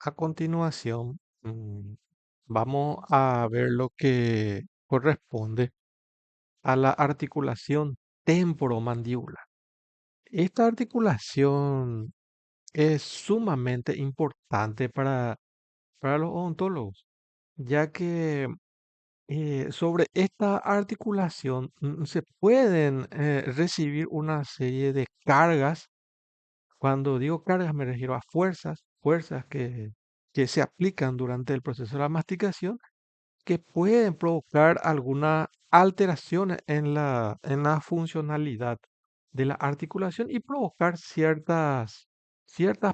A continuación, vamos a ver lo que corresponde a la articulación temporomandibular. Esta articulación es sumamente importante para los odontólogos, ya que sobre esta articulación se pueden recibir una serie de cargas. Cuando digo cargas me refiero a fuerzas que se aplican durante el proceso de la masticación que pueden provocar alguna alteración en la funcionalidad de la articulación y provocar ciertas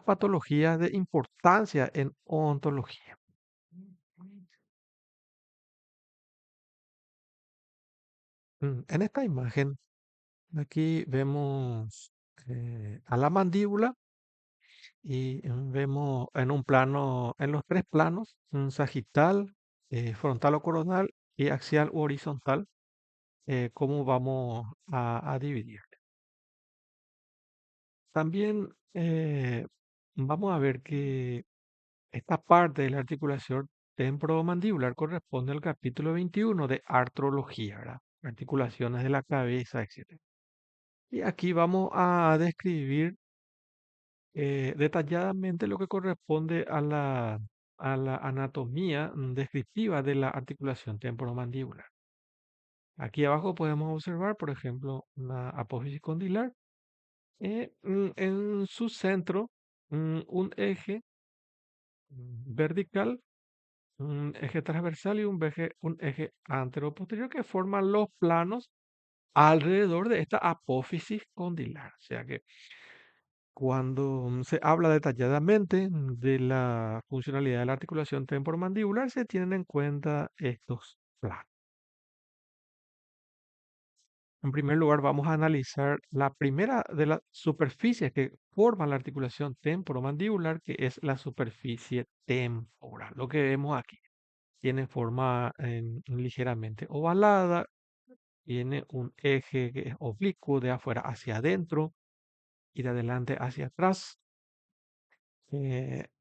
patologías de importancia en odontología. En esta imagen, aquí vemos a la mandíbula y vemos en un plano, en los tres planos, un sagital, frontal o coronal y axial u horizontal, cómo vamos a dividir. También vamos a ver que esta parte de la articulación temporomandibular corresponde al capítulo 21 de artrología, ¿verdad? Articulaciones de la cabeza, etc. Y aquí vamos a describir detalladamente lo que corresponde a la anatomía descriptiva de la articulación temporomandibular. Aquí abajo podemos observar, por ejemplo, una apófisis condilar. En su centro, un eje vertical, un eje transversal y un eje anteroposterior que forman los planos alrededor de esta apófisis condilar. O sea que cuando se habla detalladamente de la funcionalidad de la articulación temporomandibular, se tienen en cuenta estos planos. En primer lugar, vamos a analizar la primera de las superficies que forman la articulación temporomandibular, que es la superficie temporal. Lo que vemos aquí tiene forma ligeramente ovalada, tiene un eje que es oblicuo de afuera hacia adentro y de adelante hacia atrás.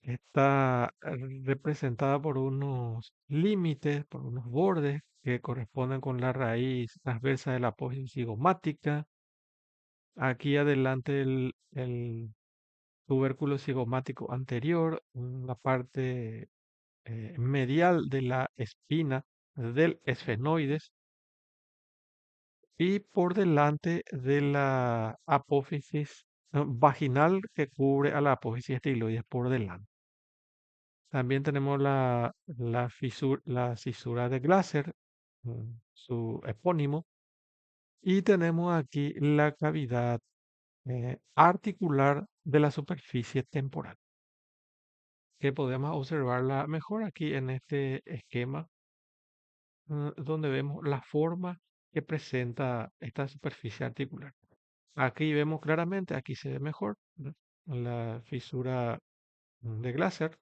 Está representada por unos límites, por unos bordes que corresponden con la raíz transversa de la apófisis cigomática. Aquí adelante el tubérculo cigomático anterior, la parte medial de la espina del esfenoides y por delante de la apófisis vaginal que cubre a la apófisis estiloides por delante. También tenemos la cisura de Glaser, su epónimo, y tenemos aquí la cavidad articular de la superficie temporal, que podemos observarla mejor aquí en este esquema, donde vemos la forma que presenta esta superficie articular. Aquí vemos claramente, aquí se ve mejor, ¿verdad? La fisura de Glaser,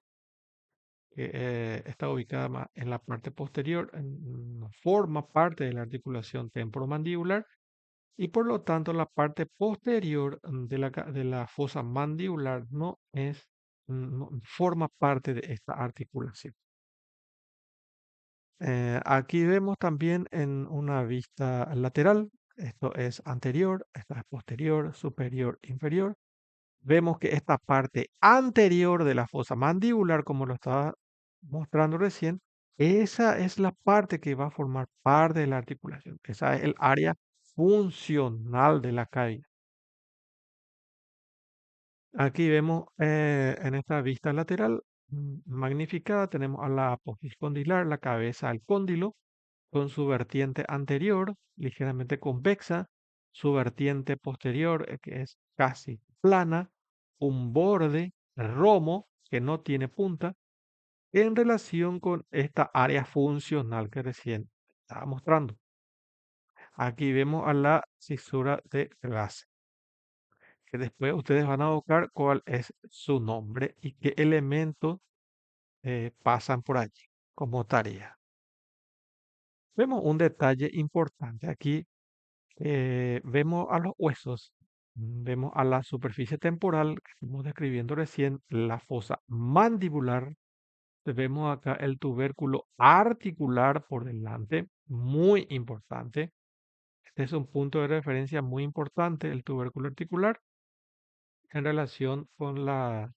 que está ubicada en la parte posterior, forma parte de la articulación temporomandibular y por lo tanto la parte posterior de la fosa mandibular no forma parte de esta articulación. Aquí vemos también en una vista lateral, esto es anterior, esto es posterior, superior, inferior. Vemos que esta parte anterior de la fosa mandibular, como lo estaba mostrando recién, esa es la parte que va a formar parte de la articulación. Esa es el área funcional de la cavidad. Aquí vemos en esta vista lateral magnificada, tenemos a la apófisis condilar, la cabeza al cóndilo, con su vertiente anterior ligeramente convexa, su vertiente posterior que es casi plana, un borde romo que no tiene punta, en relación con esta área funcional que recién estaba mostrando. Aquí vemos a la cisura de Glaser, que después ustedes van a buscar cuál es su nombre y qué elementos pasan por allí como tarea. Vemos un detalle importante aquí. Vemos a los huesos Vemos a la superficie temporal que estamos describiendo recién, la fosa mandibular. Vemos acá el tubérculo articular por delante, muy importante. Este es un punto de referencia muy importante, el tubérculo articular, en relación con la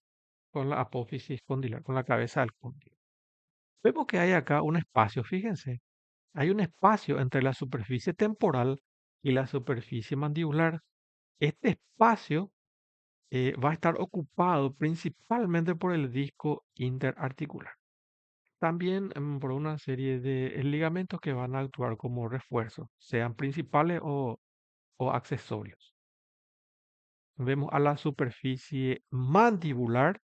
apófisis condilar, con la cabeza del cóndilo. Vemos que hay acá un espacio, fíjense, hay un espacio entre la superficie temporal y la superficie mandibular. Este espacio va a estar ocupado principalmente por el disco interarticular. También por una serie de ligamentos que van a actuar como refuerzos, sean principales o accesorios. Vemos a la superficie mandibular.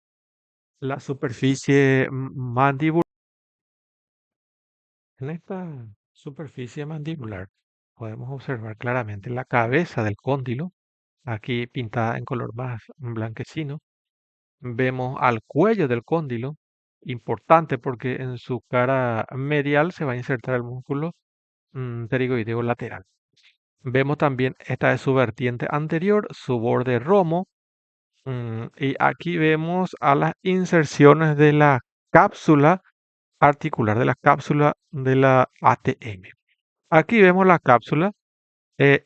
La superficie mandibular. En esta superficie mandibular podemos observar claramente la cabeza del cóndilo, aquí pintada en color más blanquecino. Vemos al cuello del cóndilo, importante porque en su cara medial se va a insertar el músculo pterigoideo lateral. Vemos también, esta es su vertiente anterior, su borde romo, y aquí vemos a las inserciones de la cápsula articular, de la cápsula de la ATM. Aquí vemos la cápsula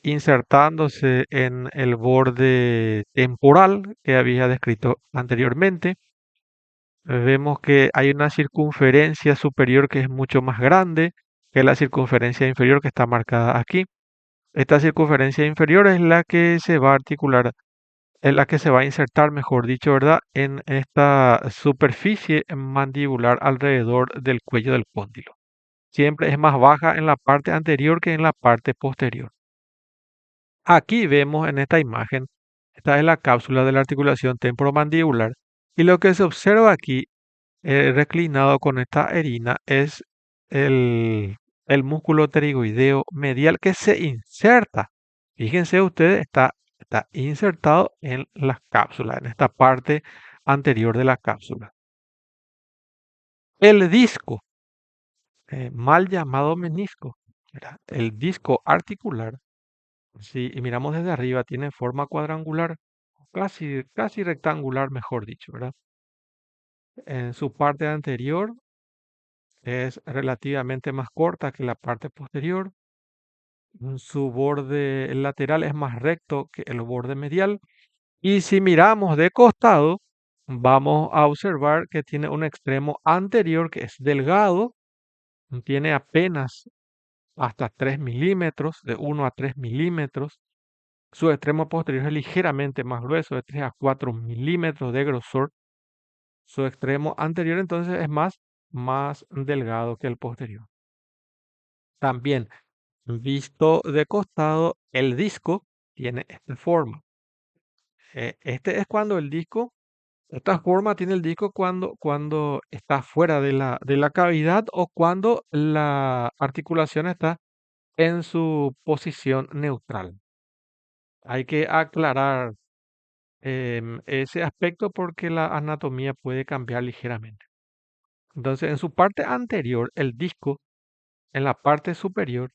insertándose en el borde temporal que había descrito anteriormente. Vemos que hay una circunferencia superior que es mucho más grande que la circunferencia inferior que está marcada aquí. Esta circunferencia inferior es la que se va a articular, es la que se va a insertar, mejor dicho, ¿verdad? En esta superficie mandibular alrededor del cuello del cóndilo. Siempre es más baja en la parte anterior que en la parte posterior. Aquí vemos en esta imagen, esta es la cápsula de la articulación temporomandibular, y lo que se observa aquí reclinado con esta erina es el, el músculo pterigoideo medial que se inserta. Fíjense ustedes, está insertado en la cápsula, en esta parte anterior de la cápsula. El disco, mal llamado menisco, ¿verdad? El disco articular, si miramos desde arriba, tiene forma cuadrangular, casi rectangular, mejor dicho, ¿verdad? En su parte anterior es relativamente más corta que la parte posterior. Su borde lateral es más recto que el borde medial. Y si miramos de costado, vamos a observar que tiene un extremo anterior que es delgado, tiene apenas hasta 3 milímetros, de 1 a 3 milímetros. Su extremo posterior es ligeramente más grueso, de 3 a 4 milímetros de grosor. Su extremo anterior entonces es más delgado que el posterior. También, visto de costado, el disco tiene esta forma. Este es cuando el disco, esta forma tiene el disco cuando está fuera de la cavidad o cuando la articulación está en su posición neutral. Hay que aclarar ese aspecto porque la anatomía puede cambiar ligeramente. Entonces, en su parte anterior, el disco, en la parte superior,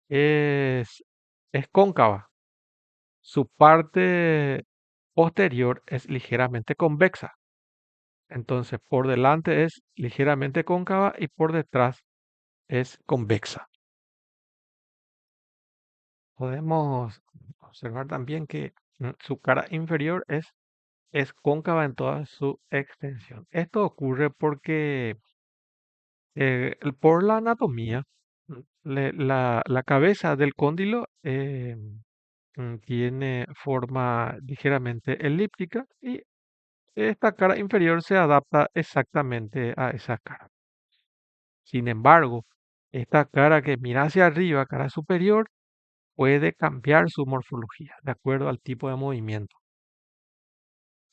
es, es cóncava. Su parte posterior es ligeramente convexa. Entonces, por delante es ligeramente cóncava y por detrás es convexa. Podemos observar también que su cara inferior es cóncava en toda su extensión. Esto ocurre porque por la anatomía, la cabeza del cóndilo tiene forma ligeramente elíptica y esta cara inferior se adapta exactamente a esa cara. Sin embargo, esta cara que mira hacia arriba, cara superior, puede cambiar su morfología de acuerdo al tipo de movimiento.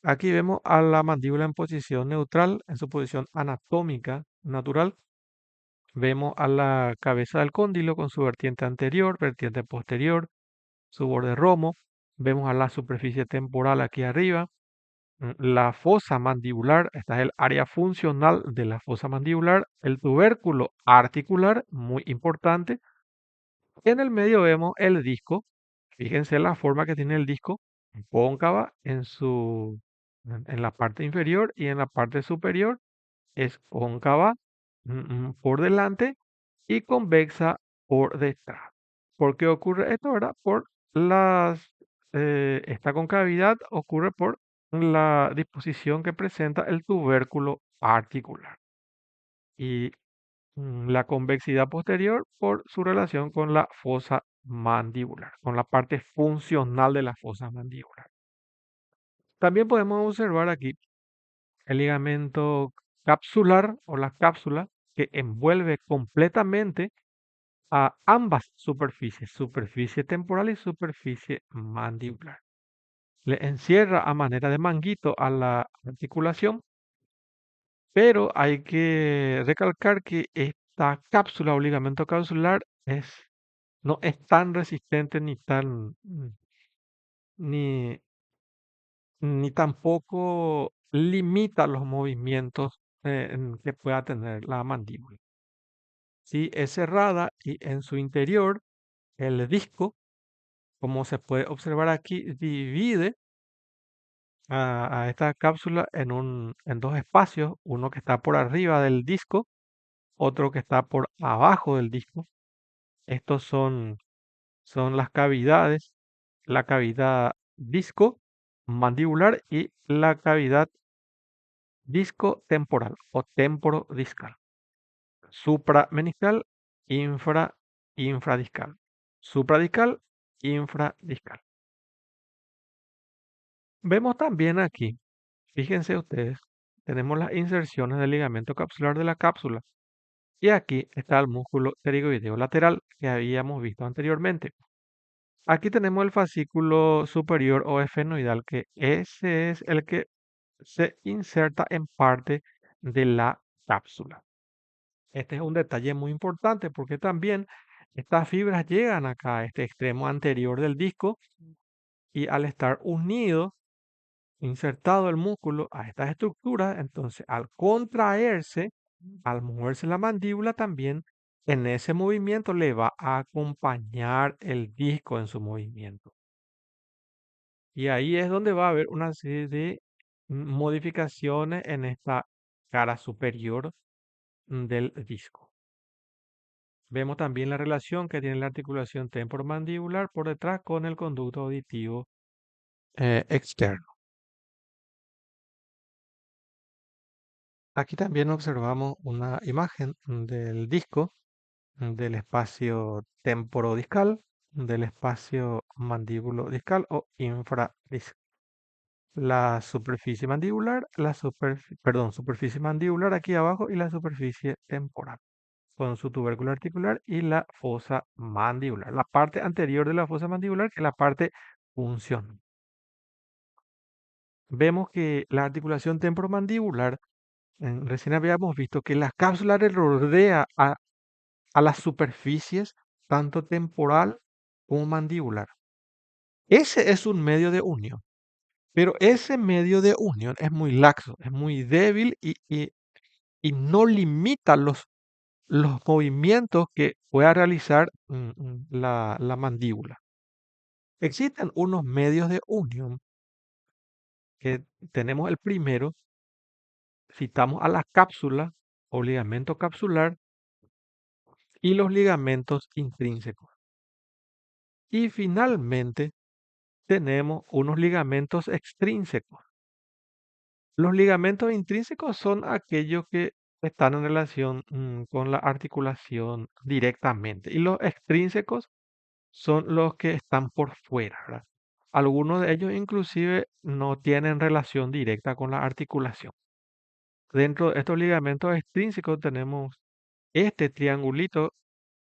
Aquí vemos a la mandíbula en posición neutral, en su posición anatómica natural. Vemos a la cabeza del cóndilo con su vertiente anterior, vertiente posterior, su borde romo. Vemos a la superficie temporal aquí arriba. La fosa mandibular, esta es el área funcional de la fosa mandibular. El tubérculo articular, muy importante. En el medio vemos el disco. Fíjense la forma que tiene el disco. cóncava en la parte inferior y en la parte superior es cóncava por delante y convexa por detrás. ¿Por qué ocurre esto, verdad? Esta concavidad ocurre por la disposición que presenta el tubérculo articular y la convexidad posterior por su relación con la fosa mandibular, con la parte funcional de la fosa mandibular. También podemos observar aquí el ligamento capsular o la cápsula que envuelve completamente a ambas superficies, superficie temporal y superficie mandibular. Le encierra a manera de manguito a la articulación, pero hay que recalcar que esta cápsula o ligamento capsular no es tan resistente ni, ni tampoco limita los movimientos que pueda tener la mandíbula. Sí, es cerrada y en su interior el disco, como se puede observar aquí, divide a esta cápsula en dos espacios, uno que está por arriba del disco, otro que está por abajo del disco. Estos son las cavidades, la cavidad disco mandibular y la cavidad disco temporal o temporodiscal. Suprameniscal, infradiscal. Supradiscal, infradiscal. Vemos también aquí, fíjense ustedes, tenemos las inserciones del ligamento capsular de la cápsula. Y aquí está el músculo pterigoideo lateral que habíamos visto anteriormente. Aquí tenemos el fascículo superior o efenoidal, que ese es el que se inserta en parte de la cápsula. Este es un detalle muy importante porque también estas fibras llegan acá a este extremo anterior del disco y al estar unidos, insertado el músculo a estas estructuras, entonces al contraerse, al moverse la mandíbula también, en ese movimiento le va a acompañar el disco en su movimiento. Y ahí es donde va a haber una serie de modificaciones en esta cara superior del disco. Vemos también la relación que tiene la articulación temporomandibular por detrás con el conducto auditivo externo. Aquí también observamos una imagen del disco, del espacio temporodiscal, del espacio mandíbulo discal o infradiscal. La superficie mandibular, superficie mandibular aquí abajo y la superficie temporal con su tubérculo articular y la fosa mandibular. La parte anterior de la fosa mandibular, que es la parte funcional. Vemos que la articulación temporomandibular, recién habíamos visto que la cápsula le rodea a las superficies, tanto temporal como mandibular. Ese es un medio de unión, pero ese medio de unión es muy laxo, es muy débil y no limita los movimientos que pueda realizar la mandíbula. Existen unos medios de unión que tenemos el primero, citamos a la cápsula o ligamento capsular y los ligamentos intrínsecos. Y finalmente tenemos unos ligamentos extrínsecos. Los ligamentos intrínsecos son aquellos que están en relación con la articulación directamente y los extrínsecos son los que están por fuera, ¿verdad? Algunos de ellos inclusive no tienen relación directa con la articulación. Dentro de estos ligamentos extrínsecos tenemos este triangulito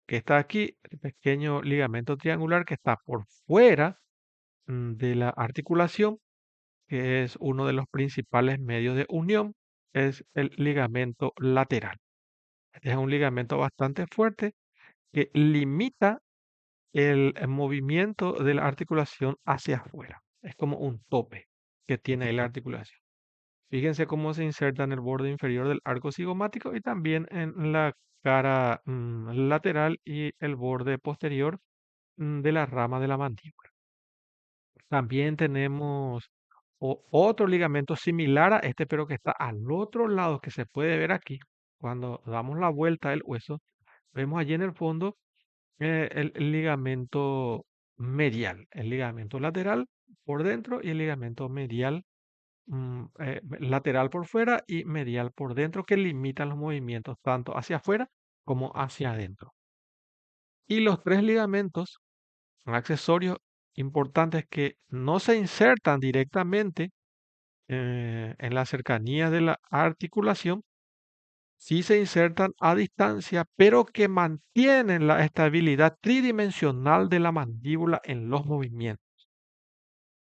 que está aquí, el pequeño ligamento triangular que está por fuera de la articulación, que es uno de los principales medios de unión, es el ligamento lateral. Este es un ligamento bastante fuerte que limita el movimiento de la articulación hacia afuera. Es como un tope que tiene la articulación. Fíjense cómo se inserta en el borde inferior del arco cigomático y también en la cara lateral y el borde posterior de la rama de la mandíbula. También tenemos otro ligamento similar a este, pero que está al otro lado, que se puede ver aquí. Cuando damos la vuelta del hueso, vemos allí en el fondo el ligamento medial, el ligamento lateral por dentro y el ligamento medial lateral por fuera y medial por dentro, que limitan los movimientos tanto hacia afuera como hacia adentro. Y los tres ligamentos son accesorios importantes que no se insertan directamente en la cercanía de la articulación, sí se insertan a distancia, pero que mantienen la estabilidad tridimensional de la mandíbula en los movimientos.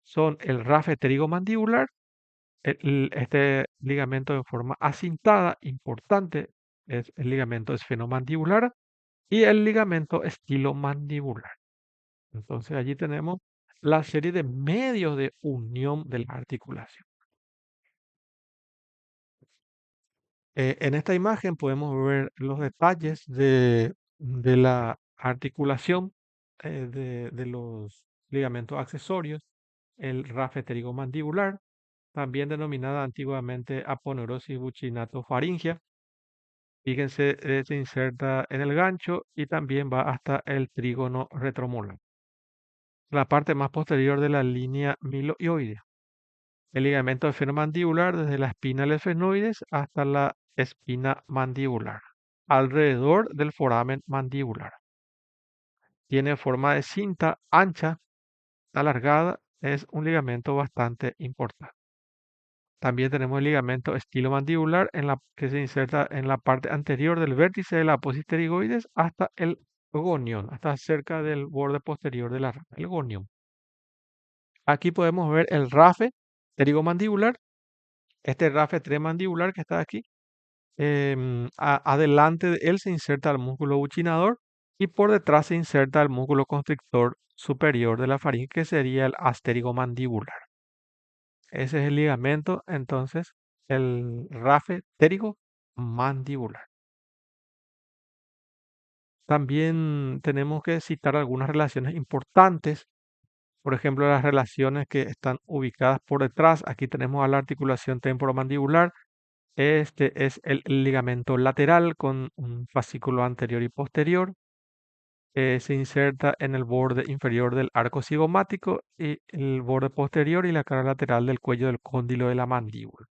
Son el rafe pterigomandibular, este ligamento de forma acintada, importante, es el ligamento esfenomandibular y el ligamento estilomandibular. Entonces allí tenemos la serie de medios de unión de la articulación. En esta imagen podemos ver los detalles de la articulación de los ligamentos accesorios, el rafe pterigomandibular, también denominada antiguamente aponeurosis buccinatofaringea. Fíjense, se inserta en el gancho y también va hasta el trígono retromolar, la parte más posterior de la línea miloioidea. El ligamento esfenomandibular desde la espina del esfenoides hasta la espina mandibular, alrededor del foramen mandibular. Tiene forma de cinta ancha, alargada, es un ligamento bastante importante. También tenemos el ligamento estilomandibular que se inserta en la parte anterior del vértice de la apófisis pterigoides hasta el gonión, hasta cerca del borde posterior de la rama, el gonión. Aquí podemos ver el rafe pterigomandibular, este rafe tremandibular que está aquí. Adelante de él se inserta el músculo buccinador y por detrás se inserta el músculo constrictor superior de la faringe, que sería el asterigomandibular. Ese es el ligamento, entonces, el rafe pterigomandibular. También tenemos que citar algunas relaciones importantes, por ejemplo, las relaciones que están ubicadas por detrás. Aquí tenemos a la articulación temporomandibular. Este es el ligamento lateral con un fascículo anterior y posterior. Se inserta en el borde inferior del arco cigomático y el borde posterior y la cara lateral del cuello del cóndilo de la mandíbula.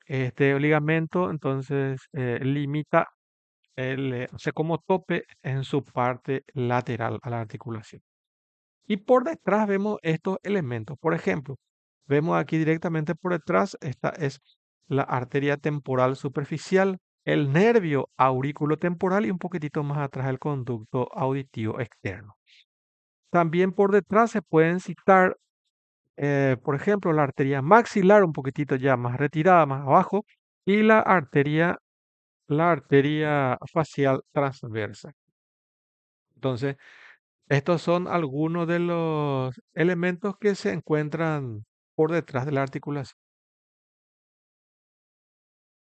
Este ligamento entonces limita hace como tope en su parte lateral a la articulación. Y por detrás vemos estos elementos. Por ejemplo, vemos aquí directamente por detrás, esta es la arteria temporal superficial, el nervio auriculotemporal y un poquitito más atrás el conducto auditivo externo. También por detrás se pueden citar, por ejemplo, la arteria maxilar, un poquitito ya más retirada, más abajo, y la arteria facial transversa. Entonces, estos son algunos de los elementos que se encuentran por detrás de la articulación.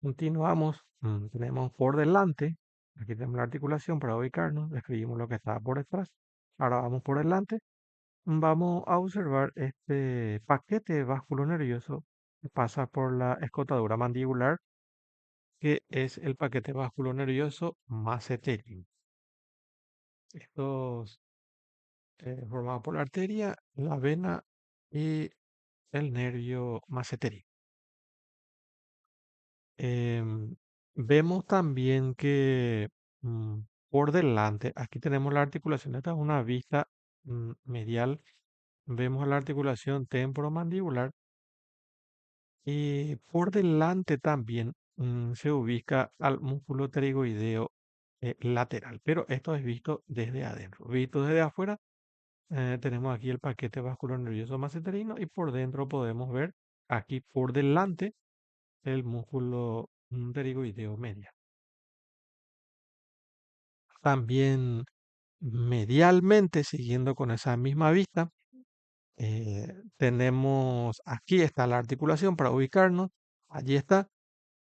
Continuamos, tenemos por delante, aquí tenemos la articulación para ubicarnos, describimos lo que está por detrás. Ahora vamos por delante, vamos a observar este paquete vasculo nervioso que pasa por la escotadura mandibular, que es el paquete vasculo nervioso massetérico. Estos formados por la arteria, la vena y el nervio massetérico. Em, Vemos también que mm, por delante, aquí tenemos la articulación, esta es una vista medial, vemos la articulación temporomandibular y por delante también se ubica al músculo pterigoideo lateral, pero esto es visto desde adentro. Visto desde afuera, tenemos aquí el paquete vascular nervioso masseterino y por dentro podemos ver aquí por delante el músculo pterigoideo medial. También medialmente, siguiendo con esa misma vista, tenemos, aquí está la articulación para ubicarnos, allí está.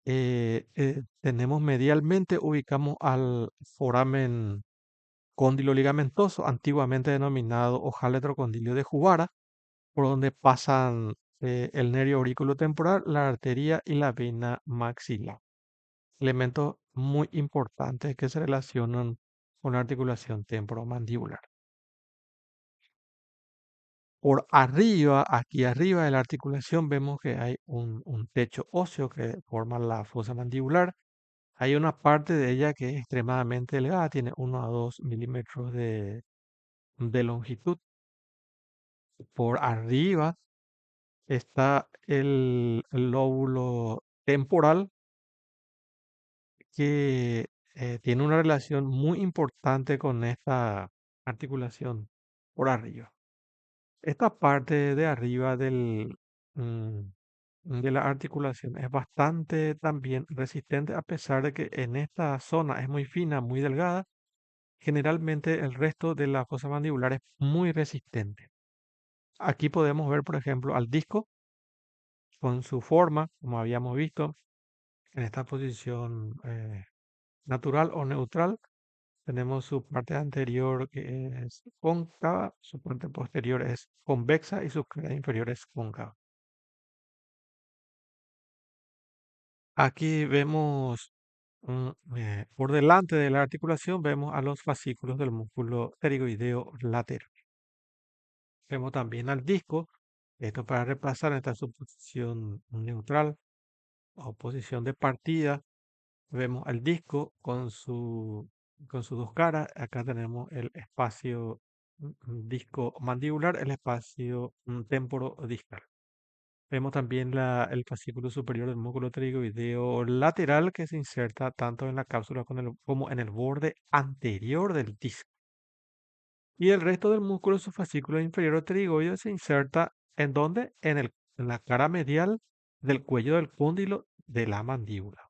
Tenemos medialmente, ubicamos al foramen cóndilo ligamentoso, antiguamente denominado ojal retrocondilio de Juvara. por donde pasan el nervio auriculotemporal, la arteria y la vena maxilar. Elementos muy importantes que se relacionan con la articulación temporomandibular. Por arriba, aquí arriba de la articulación, vemos que hay un techo óseo que forma la fosa mandibular. Hay una parte de ella que es extremadamente delgada, tiene 1 a 2 milímetros de longitud. Por arriba está el lóbulo temporal que tiene una relación muy importante con esta articulación por arriba. Esta parte de arriba mm, de la articulación es bastante también resistente, a pesar de que en esta zona es muy fina, muy delgada. Generalmente el resto de la fosa mandibular es muy resistente. Aquí podemos ver, por ejemplo, al disco con su forma, como habíamos visto, en esta posición natural o neutral. Tenemos su parte anterior que es cóncava, su parte posterior es convexa y su cara inferior es cóncava. Aquí vemos, por delante de la articulación, vemos a los fascículos del músculo pterigoideo lateral. Vemos también al disco, esto para reemplazar esta su posición neutral o posición de partida. Vemos al disco con sus dos caras. Acá tenemos el espacio disco mandibular, el espacio temporodiscal. Vemos también el fascículo superior del músculo pterigoideo lateral que se inserta tanto en la cápsula como en el borde anterior del disco. Y el resto del músculo subfascículo inferior pterigoideo se inserta ¿en dónde? En la cara medial del cuello del cóndilo de la mandíbula.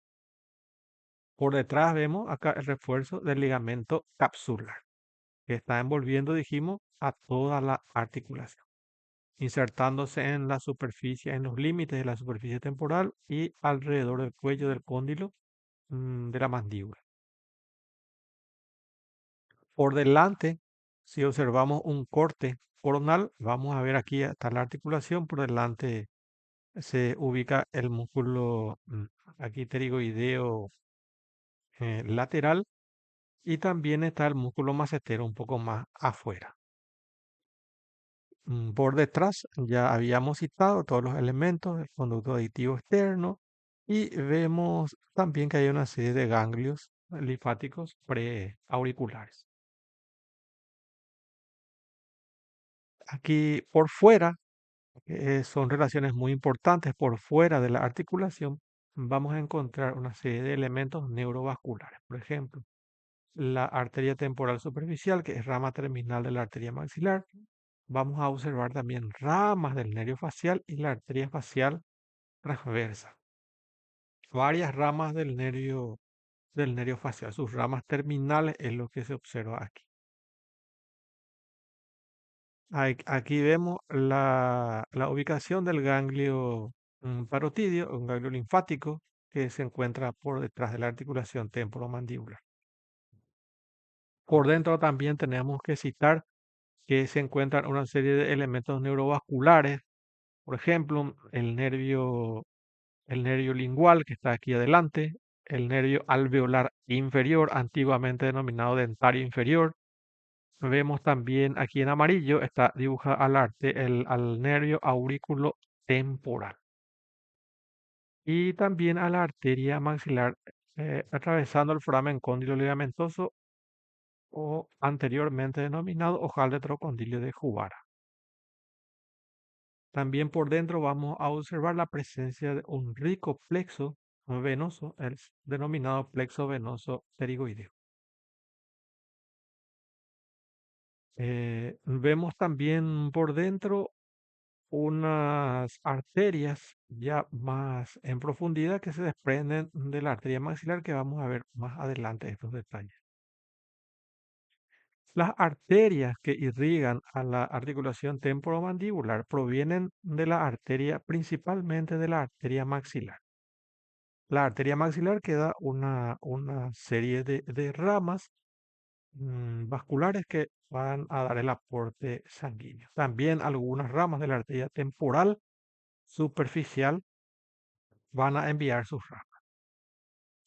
Por detrás vemos acá el refuerzo del ligamento capsular, que está envolviendo, dijimos, a toda la articulación, insertándose en la superficie, en los límites de la superficie temporal y alrededor del cuello del cóndilo de la mandíbula. Por delante, si observamos un corte coronal, vamos a ver aquí está la articulación. Por delante se ubica el músculo aquí pterigoideo lateral y también está el músculo macetero un poco más afuera. Por detrás ya habíamos citado todos los elementos del conducto aditivo externo y vemos también que hay una serie de ganglios linfáticos preauriculares. Aquí por fuera, son relaciones muy importantes, por fuera de la articulación vamos a encontrar una serie de elementos neurovasculares. Por ejemplo, la arteria temporal superficial, que es rama terminal de la arteria maxilar. Vamos a observar también ramas del nervio facial y la arteria facial transversa. Varias ramas del nervio facial. Sus ramas terminales es lo que se observa aquí. Aquí vemos la ubicación del ganglio parotidio, un ganglio linfático que se encuentra por detrás de la articulación temporomandibular. Por dentro también tenemos que citar que se encuentran una serie de elementos neurovasculares, por ejemplo, el nervio lingual que está aquí adelante, el nervio alveolar inferior, antiguamente denominado dentario inferior. Vemos también aquí en amarillo, está dibujado al arte al nervio aurículo temporal y también a la arteria maxilar atravesando el foramen cóndilo ligamentoso o anteriormente denominado ojal de trocondilo de Juvara. También por dentro vamos a observar la presencia de un rico plexo venoso, el denominado plexo venoso pterigoideo. Vemos también por dentro unas arterias ya más en profundidad que se desprenden de la arteria maxilar que vamos a ver más adelante estos detalles. Las arterias que irrigan a la articulación temporomandibular provienen de la arteria, principalmente de la arteria maxilar. La arteria maxilar queda una serie de ramas vasculares que van a dar el aporte sanguíneo. También algunas ramas de la arteria temporal superficial van a enviar sus ramas.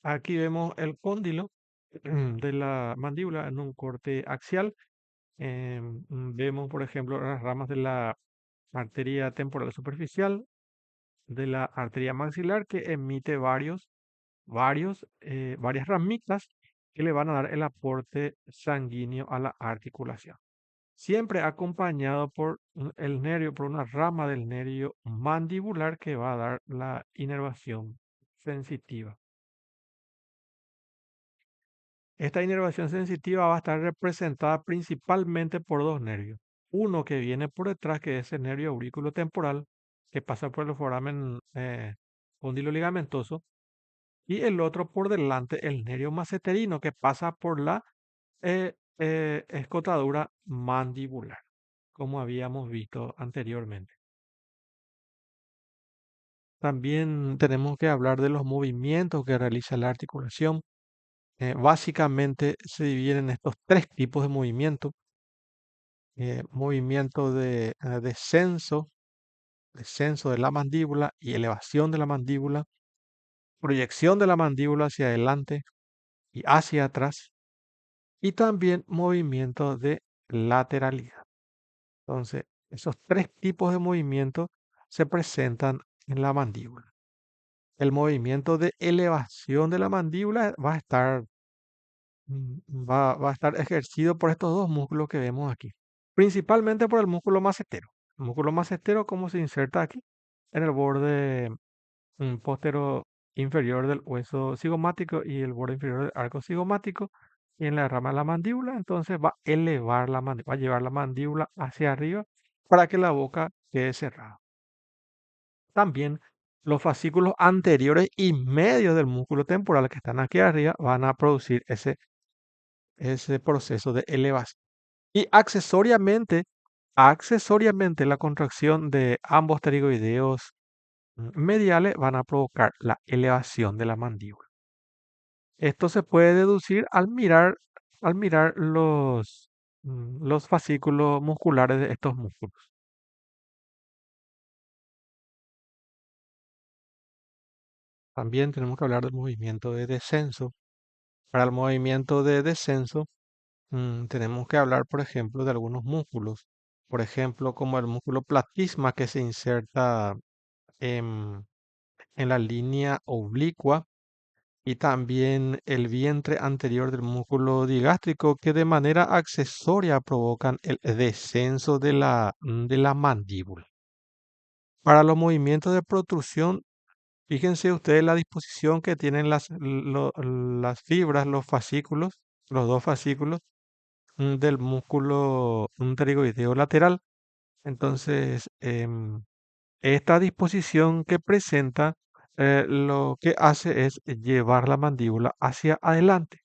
Aquí vemos el cóndilo de la mandíbula en un corte axial. Vemos, por ejemplo, las ramas de la arteria temporal superficial, de la arteria maxilar que emite varias ramitas que le van a dar el aporte sanguíneo a la articulación. Siempre acompañado por el nervio, por una rama del nervio mandibular que va a dar la inervación sensitiva. Esta inervación sensitiva va a estar representada principalmente por dos nervios. Uno que viene por detrás, que es el nervio aurículo temporal, que pasa por el foramen condilolligamentoso, y el otro por delante, el nervio masseterino, que pasa por la escotadura mandibular, como habíamos visto anteriormente. También tenemos que hablar de los movimientos que realiza la articulación. Básicamente se dividen en estos tres tipos de movimiento. Movimiento de descenso de la mandíbula y elevación de la mandíbula, proyección de la mandíbula hacia adelante y hacia atrás, y también movimiento de lateralidad. Entonces, esos tres tipos de movimiento se presentan en la mandíbula. El movimiento de elevación de la mandíbula va a estar ejercido por estos dos músculos que vemos aquí, principalmente por el músculo macetero. El músculo macetero, como se inserta aquí en el borde postero inferior del hueso cigomático y el borde inferior del arco cigomático y en la rama de la mandíbula, entonces va a elevar la mandíbula, va a llevar la mandíbula hacia arriba para que la boca quede cerrada. También los fascículos anteriores y medios del músculo temporal que están aquí arriba van a producir ese proceso de elevación. Y accesoriamente la contracción de ambos pterigoideos mediales van a provocar la elevación de la mandíbula. Esto se puede deducir al mirar los fascículos musculares de estos músculos. También tenemos que hablar del movimiento de descenso. Para el movimiento de descenso, tenemos que hablar, por ejemplo, de algunos músculos. Por ejemplo, como el músculo platisma que se inserta en, en la línea oblicua y también el vientre anterior del músculo digástrico que de manera accesoria provocan el descenso de la mandíbula. Para los movimientos de protrusión, fíjense ustedes la disposición que tienen las fibras, los fascículos, los dos fascículos del músculo pterigoideo lateral. Entonces, esta disposición que presenta lo que hace es llevar la mandíbula hacia adelante.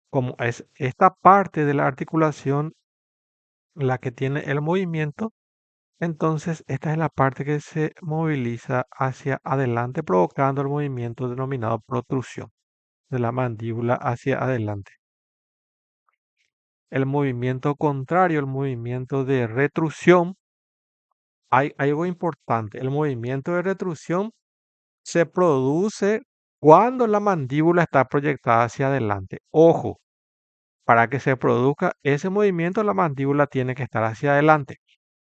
Como es esta parte de la articulación la que tiene el movimiento, entonces esta es la parte que se moviliza hacia adelante, provocando el movimiento denominado protrusión de la mandíbula hacia adelante. El movimiento contrario, el movimiento de retrusión, hay algo importante. El movimiento de retrusión se produce cuando la mandíbula está proyectada hacia adelante. Ojo, para que se produzca ese movimiento, la mandíbula tiene que estar hacia adelante.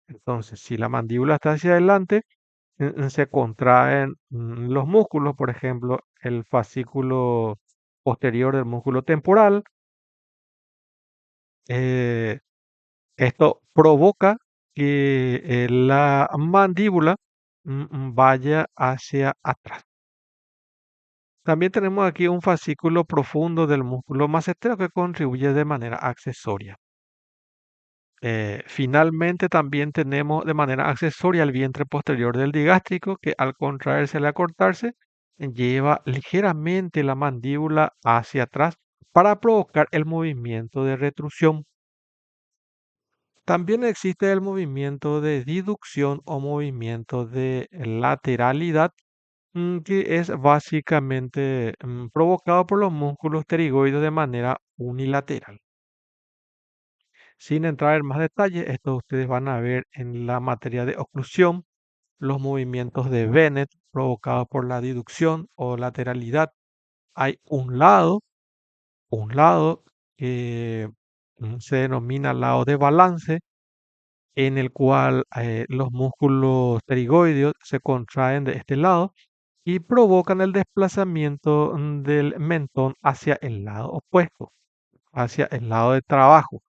Entonces, si la mandíbula está hacia adelante, se contraen los músculos, por ejemplo, el fascículo posterior del músculo temporal. eh, Esto provoca que la mandíbula vaya hacia atrás. También tenemos aquí un fascículo profundo del músculo macetero que contribuye de manera accesoria. Finalmente, también tenemos de manera accesoria el vientre posterior del digástrico que al contraerse al acortarse lleva ligeramente la mandíbula hacia atrás para provocar el movimiento de retrusión. También existe el movimiento de diducción o movimiento de lateralidad, que es básicamente provocado por los músculos pterigoides de manera unilateral. Sin entrar en más detalles, esto ustedes van a ver en la materia de oclusión, los movimientos de Bennett provocados por la diducción o lateralidad. Hay un lado que se denomina lado de balance, en el cual los músculos pterigoideos se contraen de este lado y provocan el desplazamiento del mentón hacia el lado opuesto, hacia el lado de trabajo.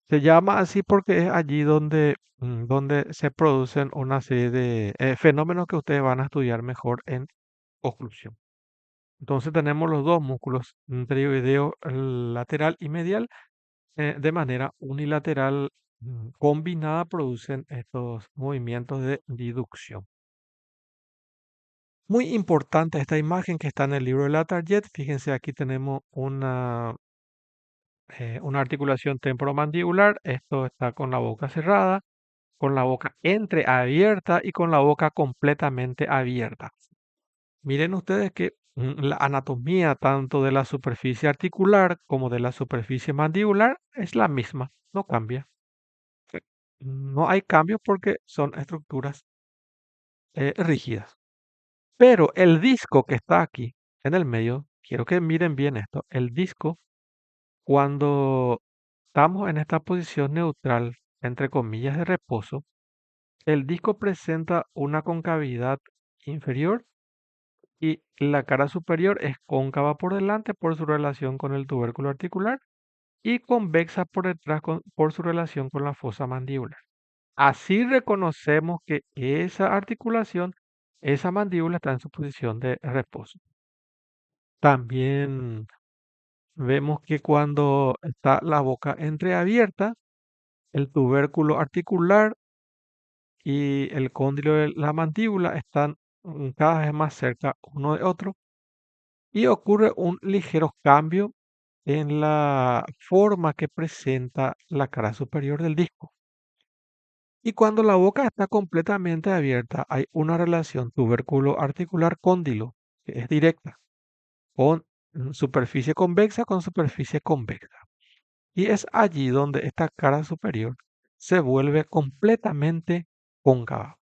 Se llama así porque es allí donde se producen una serie de fenómenos que ustedes van a estudiar mejor en oclusión. Entonces tenemos los dos músculos, pterigoideo lateral y medial, de manera unilateral combinada producen estos movimientos de diducción. Muy importante esta imagen que está en el libro de la Target. Fíjense, aquí tenemos una articulación temporomandibular. Esto está con la boca cerrada, con la boca entreabierta y con la boca completamente abierta. Miren ustedes que la anatomía tanto de la superficie articular como de la superficie mandibular es la misma, no cambia. Sí. No hay cambios porque son estructuras rígidas. Pero el disco que está aquí en el medio, quiero que miren bien esto, el disco cuando estamos en esta posición neutral, entre comillas, de reposo, el disco presenta una concavidad inferior y la cara superior es cóncava por delante por su relación con el tubérculo articular y convexa por detrás por su relación con la fosa mandibular. Así reconocemos que esa articulación, esa mandíbula está en su posición de reposo. También vemos que cuando está la boca entreabierta, el tubérculo articular y el cóndilo de la mandíbula están cada vez más cerca uno de otro y ocurre un ligero cambio en la forma que presenta la cara superior del disco. Y cuando la boca está completamente abierta, hay una relación tubérculo articular cóndilo, que es directa, con superficie convexa con superficie convexa. Y es allí donde esta cara superior se vuelve completamente cóncava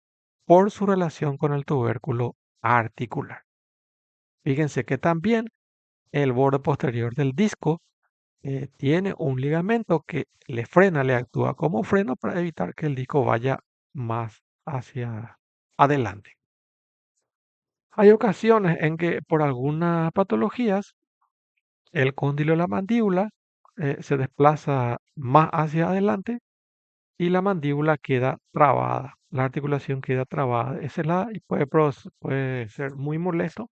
por su relación con el tubérculo articular. Fíjense que también el borde posterior del disco tiene un ligamento que le frena, le actúa como freno para evitar que el disco vaya más hacia adelante. Hay ocasiones en que por algunas patologías el cóndilo de la mandíbula se desplaza más hacia adelante y la mandíbula queda trabada, la articulación queda trabada de ese lado y puede ser muy molesto.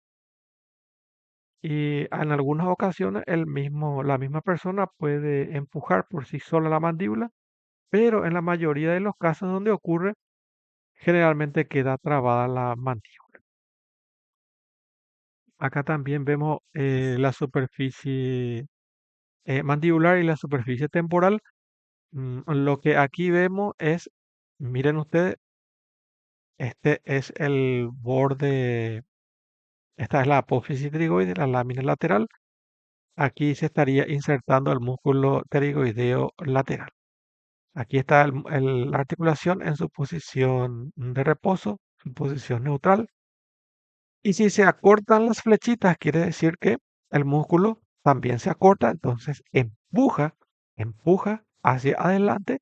Y en algunas ocasiones la misma persona puede empujar por sí sola la mandíbula, pero en la mayoría de los casos donde ocurre, generalmente queda trabada la mandíbula. Acá también vemos la superficie mandibular y la superficie temporal. Lo que aquí vemos es, miren ustedes, este es el borde, esta es la apófisis pterigoide, la lámina lateral. Aquí se estaría insertando el músculo pterigoideo lateral. Aquí está la articulación en su posición de reposo, su posición neutral. Y si se acortan las flechitas, quiere decir que el músculo también se acorta, entonces empuja hacia adelante,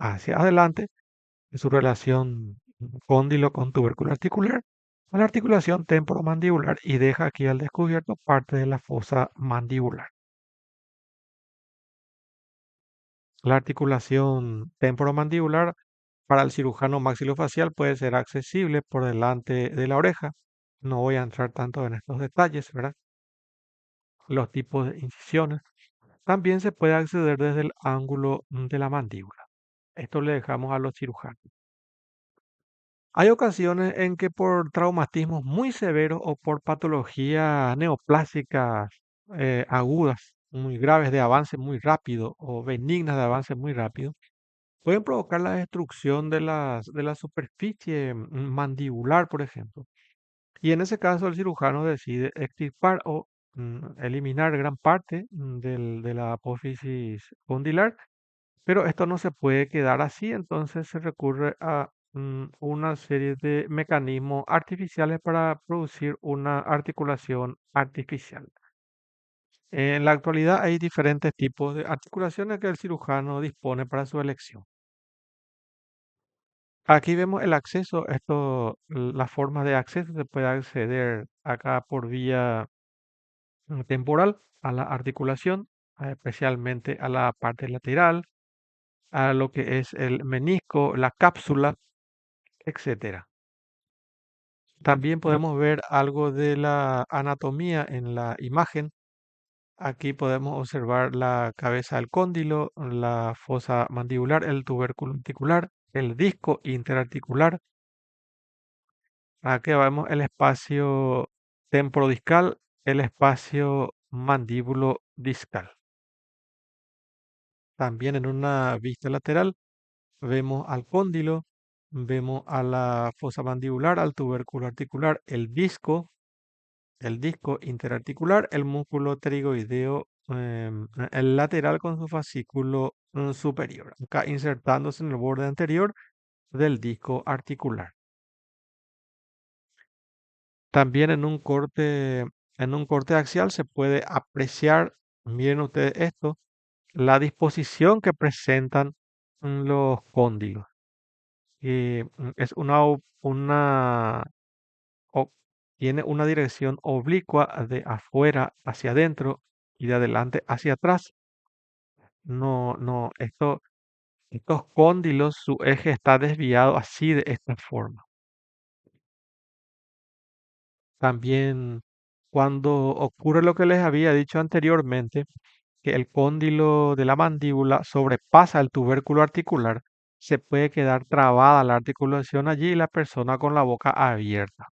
en su relación cóndilo con tubérculo articular, a la articulación temporomandibular y deja aquí al descubierto parte de la fosa mandibular. La articulación temporomandibular para el cirujano maxilofacial puede ser accesible por delante de la oreja. No voy a entrar tanto en estos detalles, ¿verdad? Los tipos de incisiones. También se puede acceder desde el ángulo de la mandíbula. Esto le dejamos a los cirujanos. Hay ocasiones en que por traumatismos muy severos o por patologías neoplásicas agudas, muy graves de avance muy rápido o benignas de avance muy rápido, pueden provocar la destrucción de la superficie mandibular, por ejemplo. Y en ese caso el cirujano decide extirpar o eliminar gran parte de la apófisis condilar, Pero esto no se puede quedar así, entonces se recurre a una serie de mecanismos artificiales para producir una articulación artificial. En la actualidad hay diferentes tipos de articulaciones que el cirujano dispone para su elección. Aquí vemos el acceso, las formas de acceso, se puede acceder acá por vía temporal a la articulación, especialmente a la parte lateral, a lo que es el menisco, la cápsula, etcétera. También podemos ver algo de la anatomía en la imagen. Aquí podemos observar la cabeza del cóndilo, la fosa mandibular, el tubérculo articular, el disco interarticular. Aquí vemos el espacio temprodiscal, el espacio mandíbulo discal. También en una vista lateral vemos al cóndilo, vemos a la fosa mandibular, al tubérculo articular, el disco interarticular, el músculo pterigoideo, el lateral con su fascículo superior, acá insertándose en el borde anterior del disco articular. También en un corte axial se puede apreciar, miren ustedes esto, la disposición que presentan los cóndilos. Es o- tiene una dirección oblicua de afuera hacia adentro y de adelante hacia atrás. Estos cóndilos, su eje está desviado así de esta forma. También cuando ocurre lo que les había dicho anteriormente, que el cóndilo de la mandíbula sobrepasa el tubérculo articular, se puede quedar trabada la articulación allí y la persona con la boca abierta.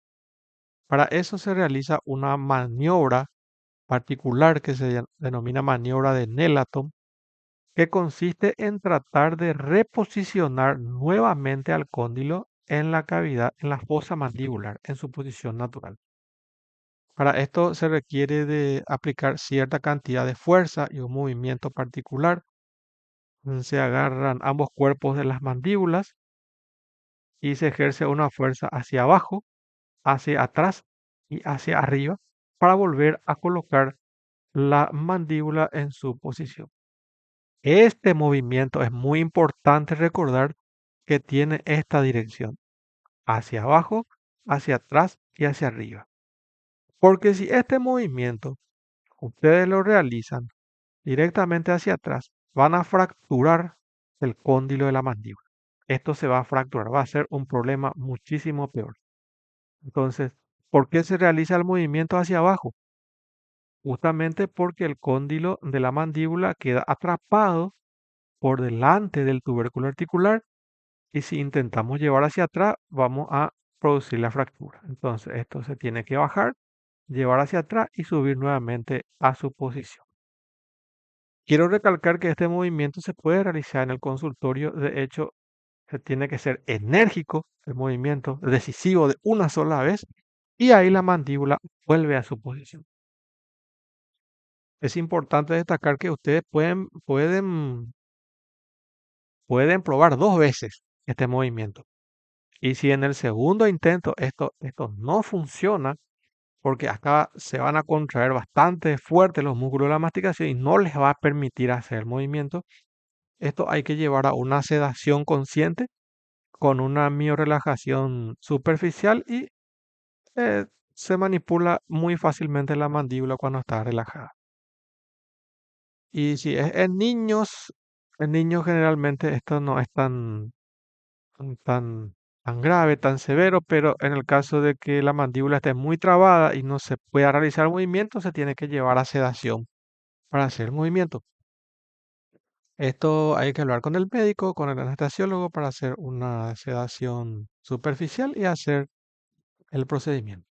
Para eso se realiza una maniobra particular que se denomina maniobra de Nelaton, que consiste en tratar de reposicionar nuevamente al cóndilo en la cavidad, en la fosa mandibular, en su posición natural. Para esto se requiere de aplicar cierta cantidad de fuerza y un movimiento particular. Se agarran ambos cuerpos de las mandíbulas y se ejerce una fuerza hacia abajo, hacia atrás y hacia arriba para volver a colocar la mandíbula en su posición. Este movimiento es muy importante recordar que tiene esta dirección, hacia abajo, hacia atrás y hacia arriba. Porque si este movimiento ustedes lo realizan directamente hacia atrás, van a fracturar el cóndilo de la mandíbula. Esto se va a fracturar, va a ser un problema muchísimo peor. Entonces, ¿por qué se realiza el movimiento hacia abajo? Justamente porque el cóndilo de la mandíbula queda atrapado por delante del tubérculo articular y si intentamos llevar hacia atrás, vamos a producir la fractura. Entonces, esto se tiene que bajar, llevar hacia atrás y subir nuevamente a su posición. Quiero recalcar que este movimiento se puede realizar en el consultorio. De hecho, se tiene que ser enérgico el movimiento, decisivo de una sola vez, y ahí la mandíbula vuelve a su posición. Es importante destacar que ustedes pueden probar dos veces este movimiento. Y si en el segundo intento esto no funciona, porque acá se van a contraer bastante fuerte los músculos de la masticación y no les va a permitir hacer el movimiento, esto hay que llevar a una sedación consciente con una miorelajación superficial y se manipula muy fácilmente la mandíbula cuando está relajada. Y si es en niños generalmente esto no es tan, tan grave, tan severo, pero en el caso de que la mandíbula esté muy trabada y no se pueda realizar movimiento, se tiene que llevar a sedación para hacer movimiento. Esto hay que hablar con el médico, con el anestesiólogo para hacer una sedación superficial y hacer el procedimiento.